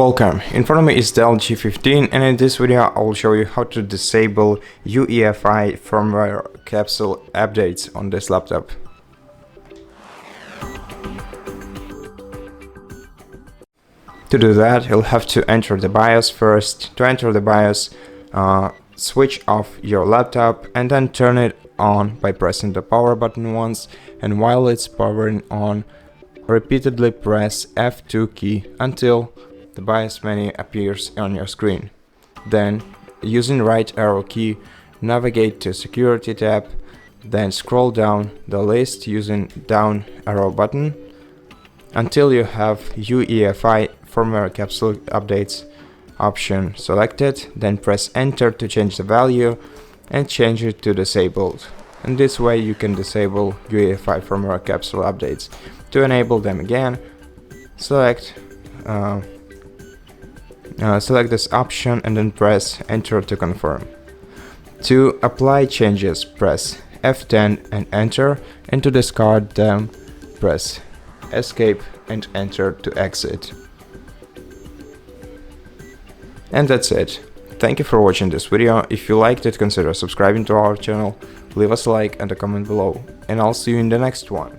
Welcome, in front of me is DELL G15 and in this video I will show you how to disable UEFI Firmware Capsule updates on this laptop. To do that, you'll have to enter the BIOS first. To enter the BIOS, switch off your laptop and then turn it on by pressing the power button once, and while it's powering on, repeatedly press F2 key until the BIOS menu appears on your screen. Then, using right arrow key, navigate to Security tab, then scroll down the list using down arrow button until you have UEFI Firmware Capsule Updates option selected, then press enter to change the value and change it to disabled. And this way you can disable UEFI Firmware Capsule Updates. To enable them again, select this option and then press enter to confirm. To apply changes, press F10 and enter, and to discard them, press escape and enter to exit. And that's it. Thank you for watching this video. If you liked it, consider subscribing to our channel, leave us a like and a comment below, and I'll see you in the next one.